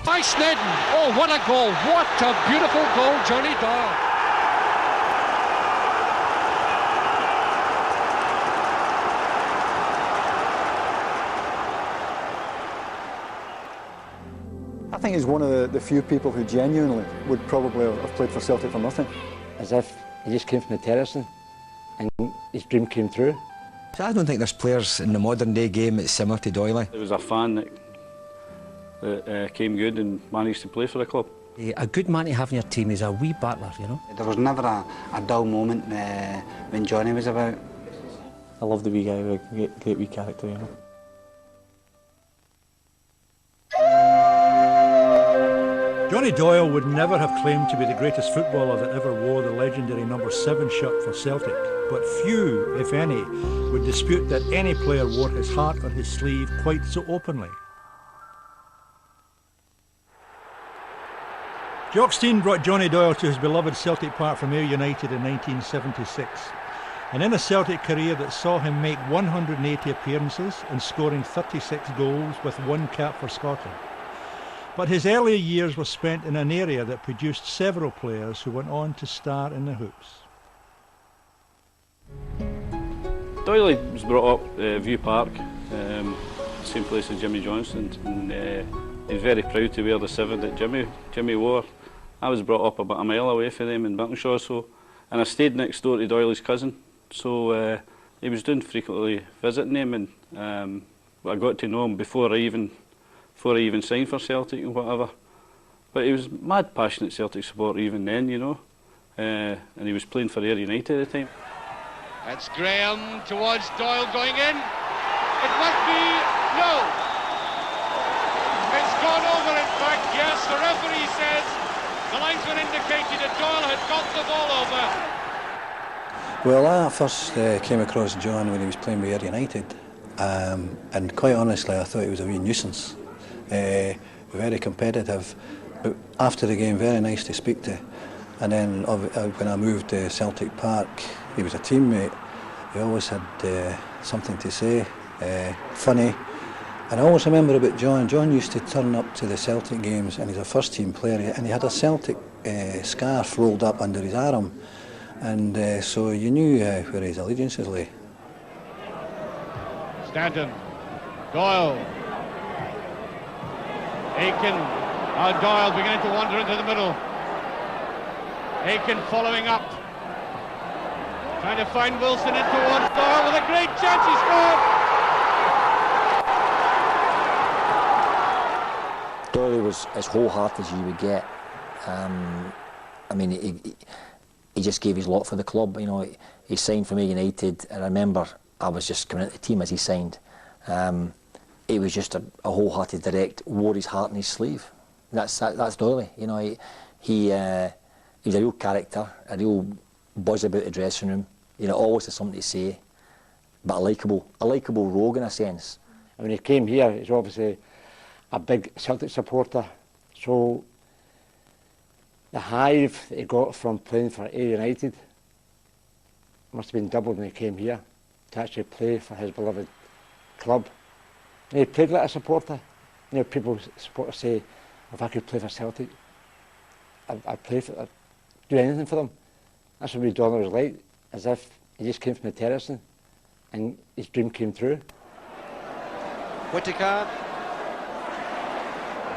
By Snedden. Oh, what a goal. What a beautiful goal, Johnny Doyle. I think he's one of the few people who genuinely would probably have played for Celtic for nothing. As if he just came from the terracing and his dream came true. So I don't think there's players in the modern day game that's similar to Doyle. There was a fan that came good and managed to play for the club. A good man to have in your team is a wee battler, you know. There was never a dull moment when Johnny was about. I love the wee guy with a great wee character, you know. Johnny Doyle would never have claimed to be the greatest footballer that ever wore the legendary number 7 shirt for Celtic, but few, if any, would dispute that any player wore his heart on his sleeve quite so openly. Jock Stein brought Johnny Doyle to his beloved Celtic Park from Ayr United in 1976, and in a Celtic career that saw him make 180 appearances and scoring 36 goals with 1 cap for Scotland. But his earlier years were spent in an area that produced several players who went on to star in the hoops. Doyle was brought up View Park, same place as Jimmy Johnson, and he's very proud to wear the 7 that Jimmy wore. I was brought up about a mile away from them in Birkinshaw, and I stayed next door to Doyle's cousin, so he was doing frequently visiting him, and I got to know him before I even signed for Celtic and whatever. But he was mad passionate Celtic supporter even then, you know, and he was playing for Ayr United at the time. It's Graham towards Doyle going in. It must be no. It's gone over, in fact, yes. The referee says the linesman indicated that Doyle had got the ball over. Well, I first came across John when he was playing with Ayr United, and quite honestly I thought he was a wee nuisance. Very competitive, but after the game very nice to speak to. And then when I moved to Celtic Park, he was a teammate. He always had something to say, funny. And I always remember about John. John used to turn up to the Celtic games, and he's a first team player, and he had a Celtic scarf rolled up under his arm, and so you knew where his allegiances lay. Stanton, Doyle, Aiken, Doyle beginning to wander into the middle. Aiken following up, trying to find Wilson in towards Doyle with a great chance. He scored. Doyle was as wholehearted as you would get. I mean, he just gave his lot for the club. You know, he signed for me United, and I remember I was just coming into the team as he signed. He was just a wholehearted, direct, wore his heart on his sleeve. That's Doyle. You know, he was a real character, a real buzz about the dressing room. You know, always had something to say, but a likeable rogue in a sense. And when he came here, he's obviously a big Celtic supporter. So the hive he got from playing for Ayr United must have been doubled when he came here to actually play for his beloved club. And he played like a supporter. You know, supporters say, if I could play for Celtic, I'd play for, I'd do anything for them. That's what Doyle was like, as if he just came from the terracing and his dream came true. Whittaker,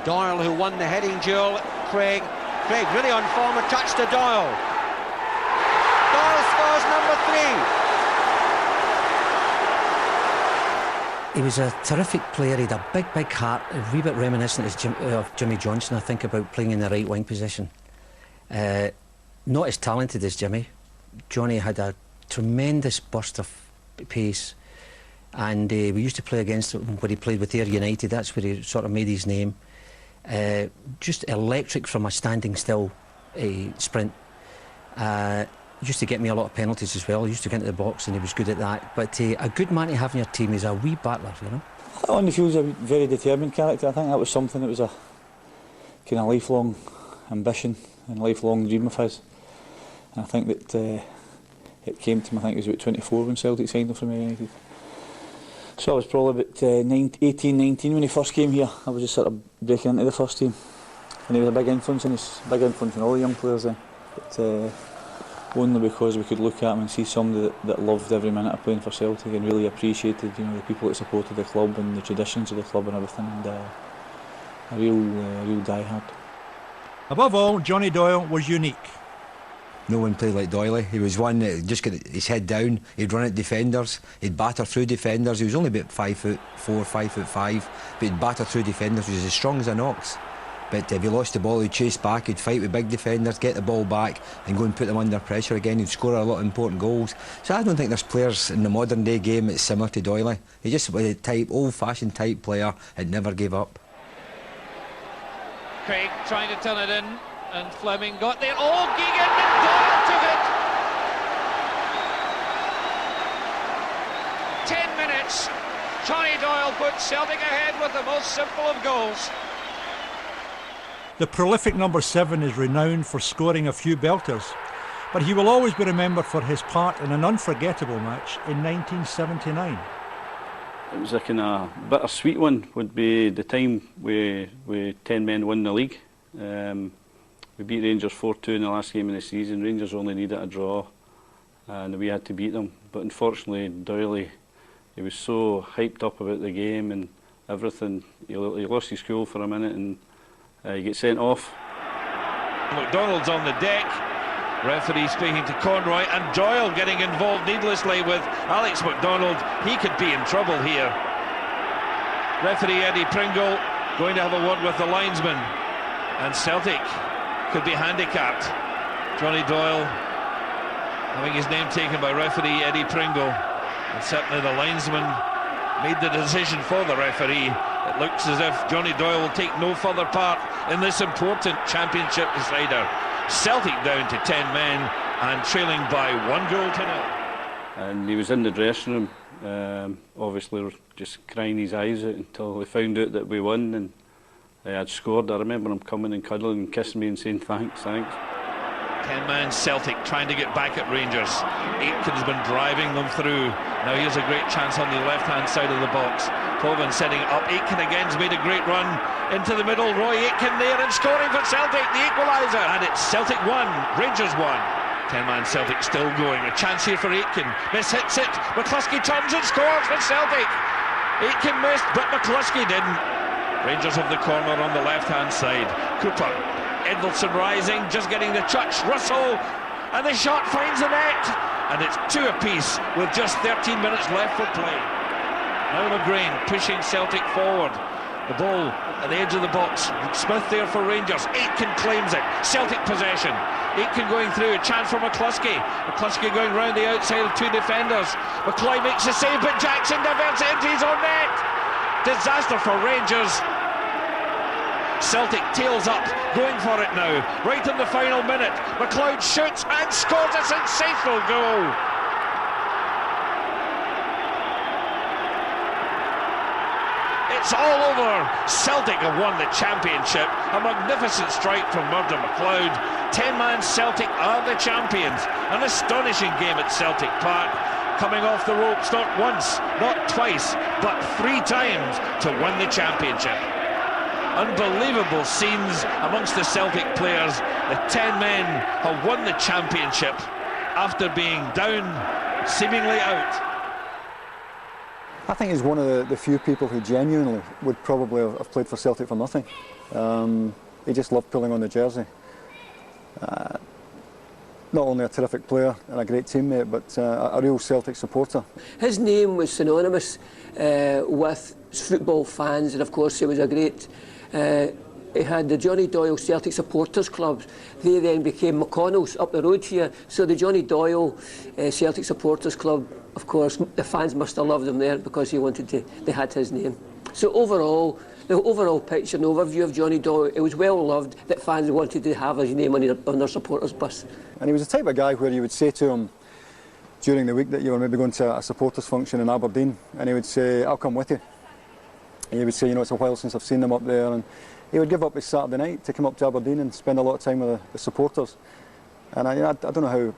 Doyle, who won the heading duel. Craig really on form, a touch to Doyle. Doyle scores number 3. He was a terrific player. He had a big heart, a wee bit reminiscent of Jimmy Johnson, I think, about playing in the right wing position. Not as talented as Jimmy. Johnny had a tremendous burst of pace, and we used to play against him when he played with Ayr United. That's where he sort of made his name. Just electric from a standing still sprint. Used to get me a lot of penalties as well. He used to get into the box, and he was good at that. But a good man to have in your team is a wee battler, you know. On the field, he's a very determined character. I think that was something that was a kind of lifelong ambition and lifelong dream of his. And I think that it came to him, I think he was about 24 when Celtic signed him from Ayr United. So I was probably about 18, 19 when he first came here. I was just sort of breaking into the first team. And he was a big influence on all the young players then. But, only because we could look at him and see somebody that loved every minute of playing for Celtic and really appreciated, you know, the people that supported the club and the traditions of the club and everything, and a real diehard. Above all, Johnny Doyle was unique. No one played like Doyle. He was one that just got his head down, he'd run at defenders, he'd batter through defenders. He was only about 5'4", 5'5", but he'd batter through defenders. He was as strong as an ox. But if he lost the ball, he'd chase back, he'd fight with big defenders, get the ball back and go and put them under pressure again. He'd score a lot of important goals. So I don't think there's players in the modern day game that's similar to Doyle. He just was a old-fashioned type player and never gave up. Craig trying to turn it in, and Fleming got there. Oh, Geoghegan, and Doyle took it! 10 minutes. Johnny Doyle puts Celtic ahead with the most simple of goals. The prolific number 7 is renowned for scoring a few belters, but he will always be remembered for his part in an unforgettable match in 1979. It was a kind of bittersweet one. Would be the time we 10 men won the league. We beat Rangers 4-2 in the last game of the season. Rangers only needed a draw, and we had to beat them. But unfortunately, Doyle, he was so hyped up about the game and everything. He lost his cool for a minute and he gets sent off. McDonald's on the deck. Referee speaking to Conroy, and Doyle getting involved needlessly with Alex McDonald. He could be in trouble here. Referee Eddie Pringle going to have a word with the linesman, and Celtic could be handicapped. Johnny Doyle having his name taken by referee Eddie Pringle, and certainly the linesman made the decision for the referee. It looks as if Johnny Doyle will take no further part in this important championship decider. Celtic down to 10 men and trailing by 1-0. And he was in the dressing room, obviously just crying his eyes out until they found out that we won and they had scored. I remember him coming and cuddling and kissing me and saying thanks. 10-man Celtic trying to get back at Rangers. Aitken's been driving them through. Now here's a great chance on the left-hand side of the box. Hogan setting it up. Aitken again's made a great run into the middle. Roy Aitken there and scoring for Celtic, the equaliser. And it's Celtic 1, Rangers 1. 10-man Celtic still going. A chance here for Aitken. Miss hits it. McCluskey turns and scores for Celtic. Aitken missed, but McCluskey didn't. Rangers have the corner on the left-hand side. Cooper. Edvaldson rising, just getting the touch. Russell, and the shot finds the net. And it's 2 apiece with just 13 minutes left for play. Now McGrain pushing Celtic forward. The ball at the edge of the box. Smith there for Rangers. Aitken claims it. Celtic possession. Aitken going through. A chance for McCluskey. McCluskey going round the outside of 2 defenders. McCloy makes the save, but Jackson diverts it into his own net. Disaster for Rangers. Celtic tails up, going for it now, right in the final minute. McLeod shoots and scores a sensational goal. It's all over. Celtic have won the championship. A magnificent strike from Murdo McLeod. 10-man Celtic are the champions. An astonishing game at Celtic Park. Coming off the ropes not once, not twice, but 3 times to win the championship. Unbelievable scenes amongst the Celtic players. The 10 men have won the championship after being down, seemingly out. I think he's one of the few people who genuinely would probably have played for Celtic for nothing. He just loved pulling on the jersey. Not only a terrific player and a great teammate, but a real Celtic supporter. His name was synonymous with football fans, and of course he was a great... he had the Johnny Doyle Celtic Supporters Club. They then became McConnell's up the road here. So the Johnny Doyle Celtic Supporters Club, of course, the fans must have loved him there because they had his name. So overall, the overall picture and overview of Johnny Doyle, it was well loved that fans wanted to have his name on their supporters bus. And he was the type of guy where you would say to him during the week that you were maybe going to a supporters function in Aberdeen, and he would say, "I'll come with you." And he would say, "You know, it's a while since I've seen them up there," and he would give up his Saturday night to come up to Aberdeen and spend a lot of time with the supporters. And I don't know how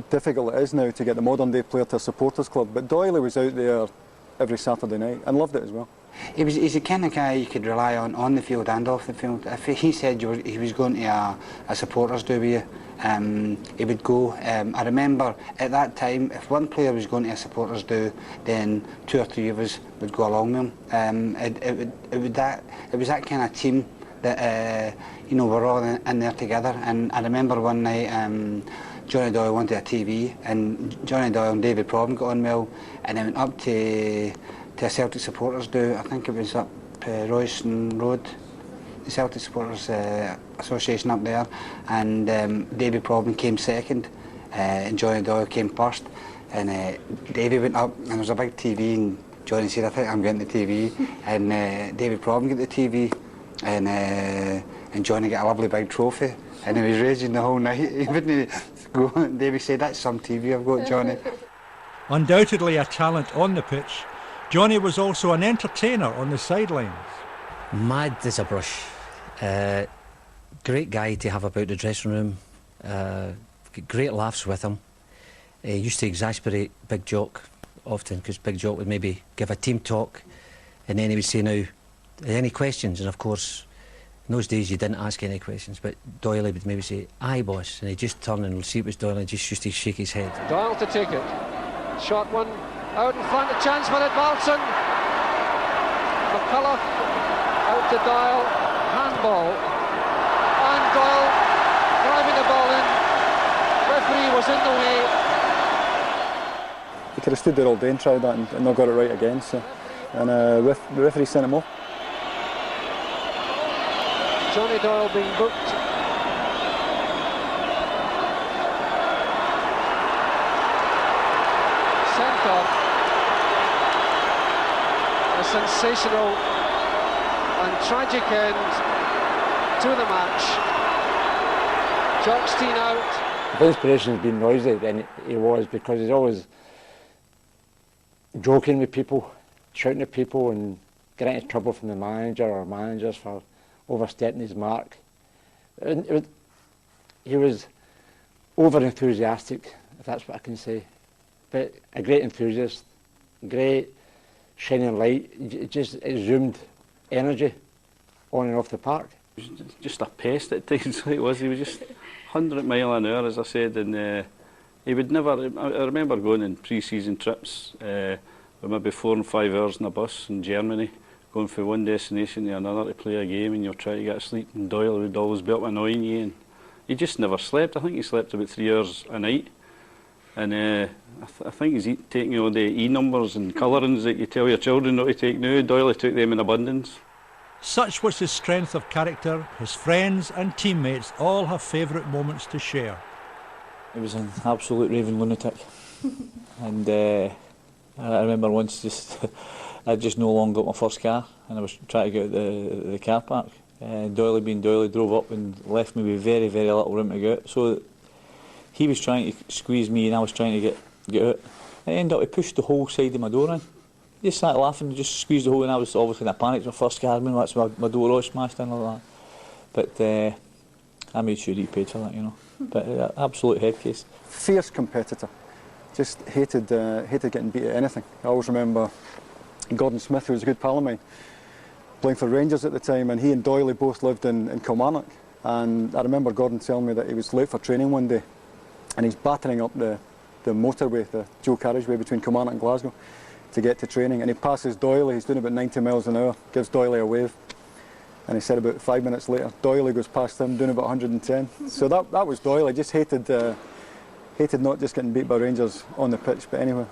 difficult it is now to get the modern day player to a supporters club, but Doyle was out there every Saturday night and loved it as well. He's the kind of guy you could rely on the field and off the field. If he said he was going to a supporters do with you, he would go. I remember at that time, if one player was going to a supporters do, then 2 or 3 of us would go along with him. It was that kind of team that you know, we're all in there together. And I remember one night Johnny Doyle wanted a TV, and Johnny Doyle and David Probin got on well, and they went up to a Celtic supporters do. I think it was up Royston Road, the Celtic Supporters Association up there, and David Probin came second, and Johnny Doyle came first, and Davy went up, and there was a big TV, and Johnny said, I think I'm getting the TV, and David Probin got the TV, and Johnny got a lovely big trophy, and he was raging the whole night. He wouldn't go. Davy said, that's some TV I've got, Johnny. Undoubtedly a talent on the pitch, Johnny was also an entertainer on the sidelines. Mad as a brush. Great guy to have about the dressing room. Great laughs with him. He used to exasperate Big Jock often, because Big Jock would maybe give a team talk, and then he would say, now, any questions? And of course, in those days you didn't ask any questions, but Doyle would maybe say, aye boss, and he'd just turn and see it was Doyle and just used to shake his head. Doyle to take it. Shot one out in front, a chance for Edvaldson. McCullough out to Doyle, handball, and Doyle driving the ball in. Referee was in the way. He could have stood there all day and tried that and not got it right again. So, and the referee sent him off. Johnny Doyle being booked. Sent off. A sensational and tragic end to the match. Jockstein out. The inspiration has been noisy, and he was, because he's always joking with people, shouting at people, and getting into trouble from the manager or managers for overstepping his mark. He was over-enthusiastic, if that's what I can say, but a great enthusiast, great shining light. It just exhumed energy on and off the park. He was just a pest at times. He was just 100 mile an hour, as I said, and he would never. I remember going on pre-season trips with maybe 4 and 5 hours in a bus in Germany, going from one destination to another to play a game, and you're trying to get sleep, and Doyle would always be up annoying you, and he just never slept. I think he slept about 3 hours a night, and I think he's taking all the E numbers and colourings that you tell your children not to take now. Doyle took them in abundance. Such was his strength of character. His friends and teammates all have favourite moments to share. He was an absolute raving lunatic. And I remember once I'd just no longer got my first car, and I was trying to get out the car park. Doyle being Doyle drove up and left me with very, very little room to get out. So he was trying to squeeze me and I was trying to get out. I ended up, he pushed the whole side of my door in. He just sat laughing and just squeezed the hole, and I was obviously in a panic. My first car, that's my door all smashed in like that. But I made sure he paid for that, you know. But absolute head case. Fierce competitor. Just hated getting beat at anything. I always remember Gordon Smith, who was a good pal of mine, playing for Rangers at the time, and he and Doyle both lived in Kilmarnock. And I remember Gordon telling me that he was late for training one day, and he's battering up the motorway, the dual carriageway between Kilmarnock and Glasgow, to get to training, and he passes Doyle. He's doing about 90 miles an hour, gives Doyle a wave, and he said about 5 minutes later, Doyle goes past him doing about 110. So that was Doyle. I just hated not just getting beat by Rangers on the pitch, but anyway.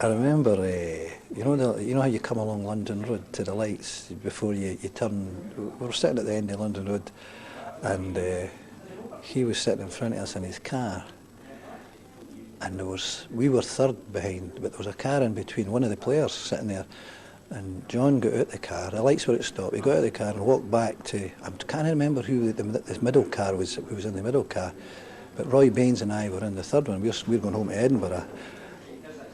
I remember, you know how you come along London Road to the lights before you turn. We were sitting at the end of London Road, and he was sitting in front of us in his car. And we were third behind, but there was a car in between, one of the players sitting there. And John got out the car, the lights were at stop, he got out of the car and walked back to, I can't remember who the middle car was, who was in the middle car, but Roy Baines and I were in the third one. We were going home to Edinburgh.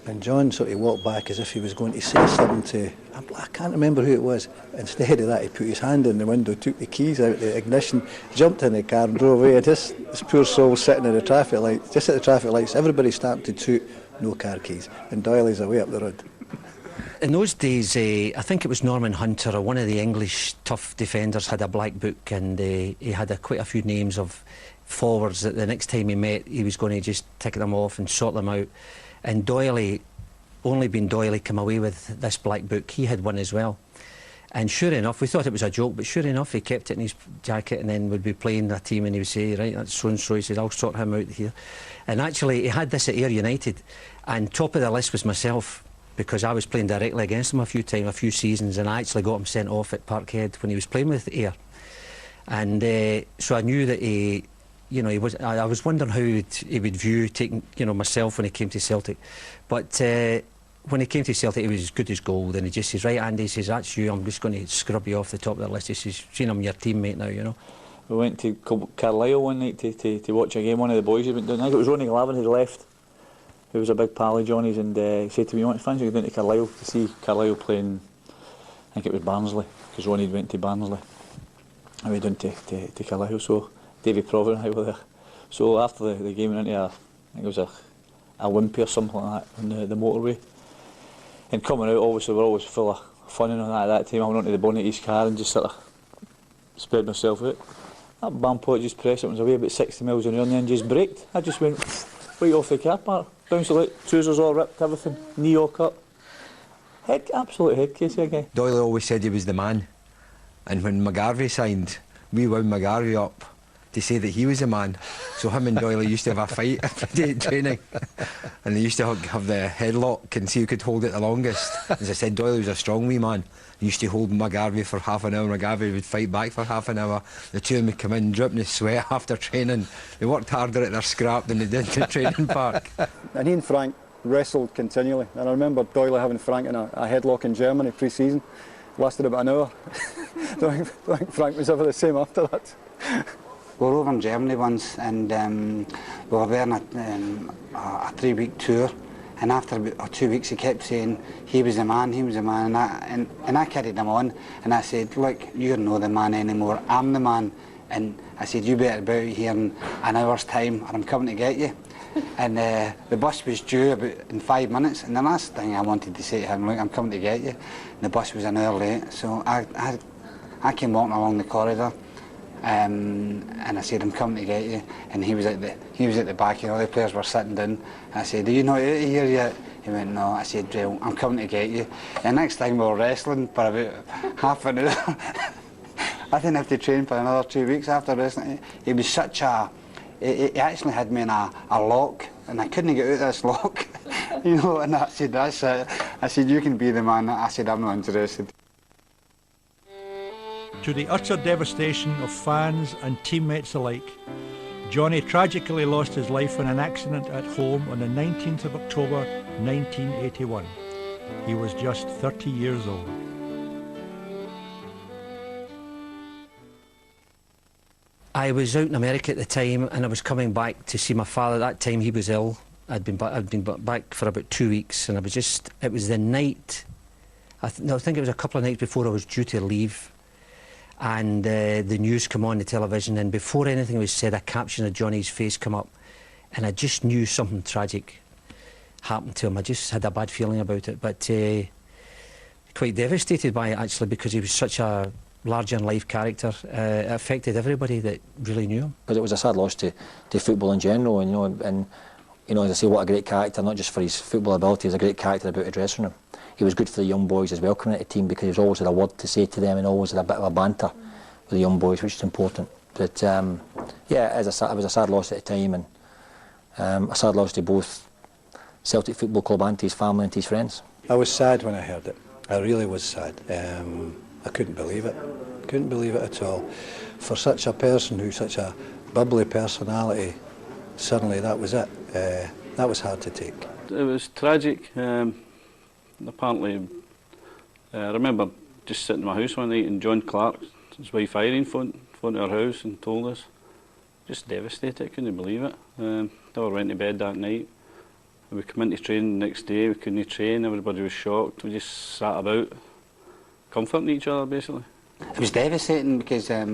And John sort of walked back as if he was going to say something to, I can't remember who it was. Instead of that, he put his hand in the window, took the keys out of the ignition, jumped in the car and drove away. This poor soul sitting in the traffic lights, just at the traffic lights, everybody started to toot, no car keys, and Doyle is away up the road. In those days, I think it was Norman Hunter, or one of the English tough defenders, had a black book, and he had quite a few names of forwards that the next time he met he was going to just tick them off and sort them out. And Doyle, only being Doyle, come away with this black book. He had one as well. And sure enough, we thought it was a joke, but sure enough, he kept it in his jacket, and then would be playing a team and he would say, right, that's so-and-so. He said, I'll sort him out here. And actually, he had this at Ayr United, and top of the list was myself, because I was playing directly against him a few seasons, and I actually got him sent off at Parkhead when he was playing with Ayr. And so I knew that he, you know, I was wondering how he would view taking, you know, myself when he came to Celtic. But when he came to Celtic, he was as good as gold, and he just says, right, Andy, he says, that's you, I'm just going to scrub you off the top of the list. He says, seen I'm your teammate now, you know. We went to Carlisle one night to watch a game. One of the boys who went down, I think it was Ronnie Glavin who left, who was a big pal of Johnny's, and he said to me, you want to fancy going down to Carlisle to see Carlisle playing, I think it was Barnsley, because Ronnie went to Barnsley. I went down to Carlisle, so Davy Prover and I were there. So after the game, we went into I think it was a Olympia or something like that on the motorway. And coming out, obviously, we're always full of fun and all that at that time. I went onto the bonnet of his car and just sort of spread myself out. That Bampot just pressed it, was away about 60 miles an hour, and then just braked. I just went right off the car park, bounced out, trousers all ripped, everything, knee all cut. Absolute head case again. Doyle always said he was the man, and when McGarvey signed, we wound McGarvey up to say that he was a man. So him and Doyle used to have a fight every day at training, and they used to have the headlock and see who could hold it the longest. As I said, Doyle was a strong wee man. He used to hold McGarvey for half an hour. McGarvey would fight back for half an hour. The two of them would come in dripping with sweat after training. They worked harder at their scrap than they did at the training park. And he and Frank wrestled continually, and I remember Doyle having Frank in a headlock in Germany pre-season. Lasted about an hour. don't think Frank was ever the same after that. We were over in Germany once, and we were there on a 3-week tour, and after about 2 weeks he kept saying he was the man, and I carried him on, and I said, look, you're not the man anymore, I'm the man, and I said, you better be out here in an hour's time or I'm coming to get you. And the bus was due about in 5 minutes, and the last thing I wanted to say to him, look, I'm coming to get you, and the bus was an hour late, so I came walking along the corridor, and I said, I'm coming to get you, and he was at the back, and all the players were sitting down. I said, are you not out of here yet? He went, no. I said, well, I'm coming to get you. And next thing we were wrestling for about half an hour. I didn't have to train for another 2 weeks after wrestling. He was such a, he actually had me in a lock, and I couldn't get out of this lock. You know, and I said, that's it. I said, you can be the man. I said, I'm not interested. To the utter devastation of fans and teammates alike, Johnny tragically lost his life in an accident at home on the 19th of October 1981. He was just 30 years old. I was out in America at the time, and I was coming back to see my father. At that time he was ill. I'd been back for about 2 weeks, and I was just, it was the night, I think it was a couple of nights before I was due to leave. And the news come on the television, and before anything was said, a caption of Johnny's face come up, and I just knew something tragic happened to him. I just had a bad feeling about it, but quite devastated by it actually, because he was such a larger-than-life character. It affected everybody that really knew him. Because it was a sad loss to football in general, and as I say, what a great character, not just for his football ability, he was a great character about the dressing room. He was good for the young boys as well coming into the team, because he always had a word to say to them and always had a bit of a banter with the young boys, which is important. But yeah, it was a sad loss at the time, and a sad loss to both Celtic Football Club and to his family and to his friends. I was sad when I heard it. I really was sad. I couldn't believe it. Couldn't believe it at all. For such a person who's such a bubbly personality, suddenly that was it. That was hard to take. It was tragic. Apparently, I remember just sitting in my house one night, and John Clark, his wife Irene, phoned to our house and told us. Just devastated, couldn't believe it. Never went to bed that night. We came into training the next day, we couldn't train, everybody was shocked. We just sat about, comforting each other basically. It was devastating because I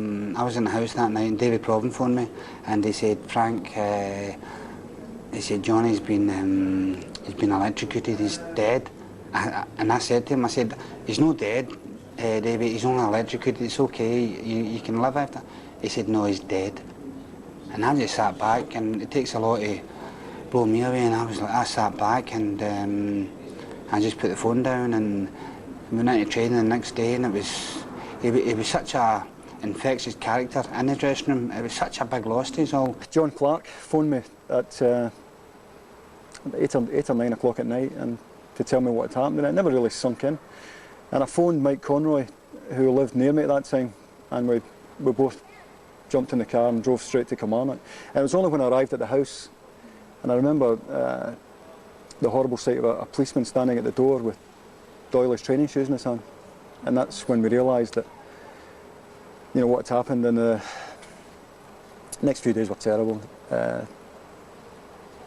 was in the house that night, and David Proven phoned me, and he said, Frank, he said, Johnny's been electrocuted, he's dead. And I said to him, I said, he's not dead, David, he's only electrocuted, it's okay, you can live after. He said, no, he's dead. And I just sat back, and it takes a lot to blow me away, and I sat back and I just put the phone down and went into training the next day, and he was such a infectious character in the dressing room. It was such a big loss to us all. John Clark phoned me at 8 or 9 o'clock at night and to tell me what had happened, and it never really sunk in. And I phoned Mike Conroy, who lived near me at that time, and we both jumped in the car and drove straight to Kilmarnock. And it was only when I arrived at the house, and I remember the horrible sight of a policeman standing at the door with Doyley's training shoes in his hand. And that's when we realised that, you know, what had happened, and the next few days were terrible.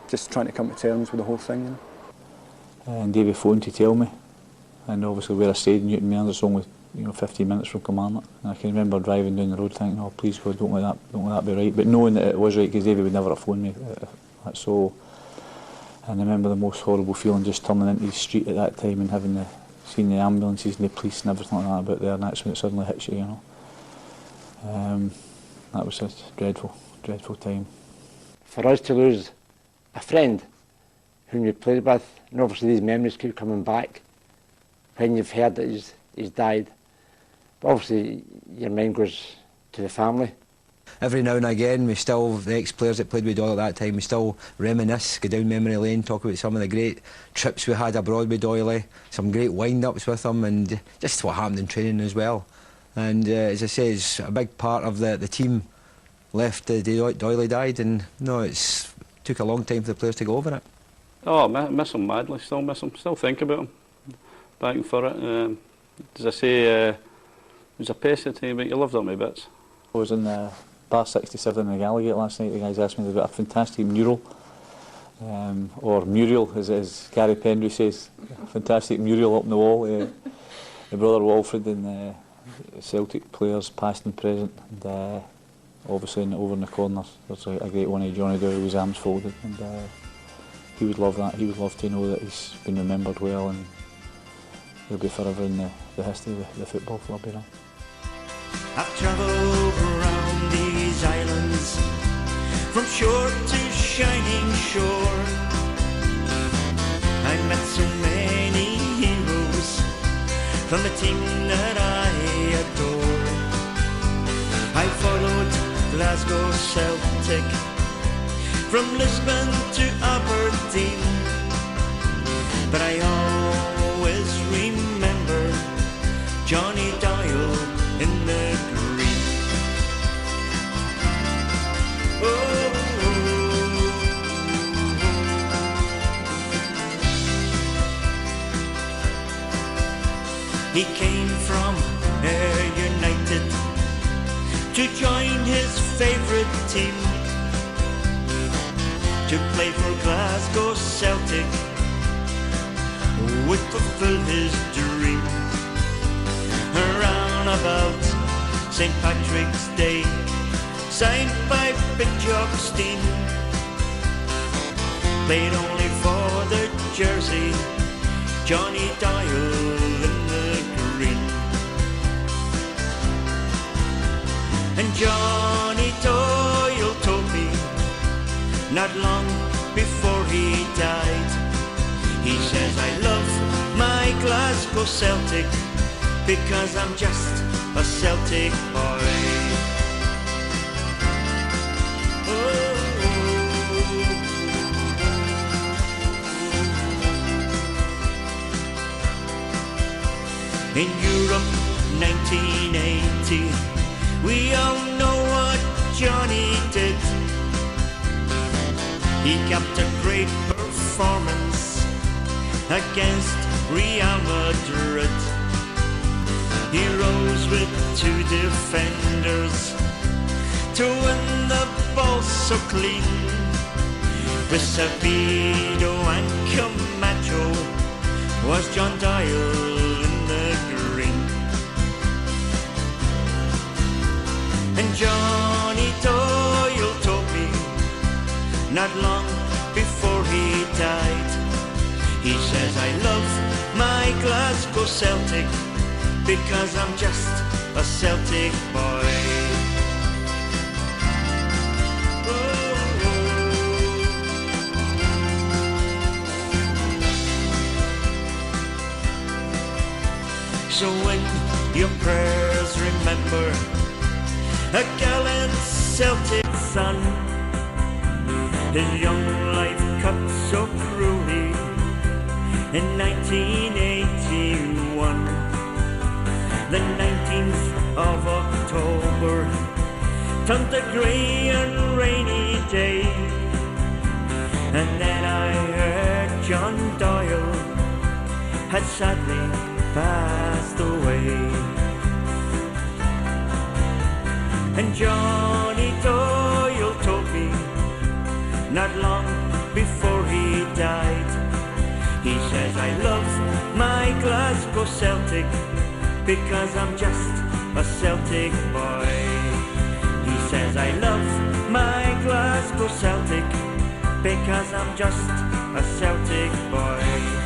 Just trying to come to terms with the whole thing, you know. And Davey phoned to tell me, and obviously where I stayed in Newton Mearns, it's only 15 minutes from Kilmarnock. And I can remember driving down the road thinking, oh please God, don't let that be right. But knowing that it was right, because Davey would never have phoned me. So, and I remember the most horrible feeling just turning into the street at that time and seeing the ambulances and the police and everything like that about there, and that's when it suddenly hits you, you know. That was a dreadful, dreadful time. For us to lose a friend whom you played with, and obviously these memories keep coming back when you've heard that he's died. But obviously your mind goes to the family. Every now and again, the ex-players that played with Doyle at that time, we still reminisce, go down memory lane, talk about some of the great trips we had abroad with Doyle, some great wind-ups with him, and just what happened in training as well. And as I say, it's a big part of the team left the day Doyle died, and no, it took a long time for the players to go over it. Oh, miss him madly, still miss him, still think about him, back and for it. As I say, it was a pest at the time, but you loved it my bits. I was in Bar 67 in the Gallagate last night. The guys asked me about a fantastic mural, or mural as Gary Pendry says, a fantastic mural up on the wall. The brother Walfred and Celtic players past and present, and obviously over in the corners there's a great one of Johnny Doyle with his arms folded, and he would love that. He would love to know that he's been remembered well, and he'll be forever in the history of the football club, you know. I've travelled around these islands, from shore to shining shore. I met so many heroes from the team that I adore. I followed Glasgow Celtic from Lisbon to Aberdeen, but I always remember Johnny Doyle in the green. Oh, he came from United to join his favourite team, to play for Glasgow Celtic would fulfill his dream. Around about St. Patrick's Day, signed by Ibrox Stadium, played only for the jersey, Johnny Doyle in the green. And Johnny Doyle told me, not long before he died, he says, I love my Glasgow Celtic because I'm just a Celtic boy. Oh. In Europe 1980, we all know what Johnny did. He kept a great performance against Real Madrid. He rose with two defenders to win the ball so clean. With Sabido and Camacho was John Doyle in the green. And Johnny Doyle told me, not long before he died, he says, I love my my Glasgow Celtic, because I'm just a Celtic boy. So when your prayers remember a gallant Celtic son, his young life cut so cruelly in 1981, the 19th of October turned a grey and rainy day, and then I heard John Doyle had sadly passed away. And Johnny Doyle told me not long before he died, he says, I love my Glasgow Celtic because I'm just a Celtic boy. He says, I love my Glasgow Celtic because I'm just a Celtic boy.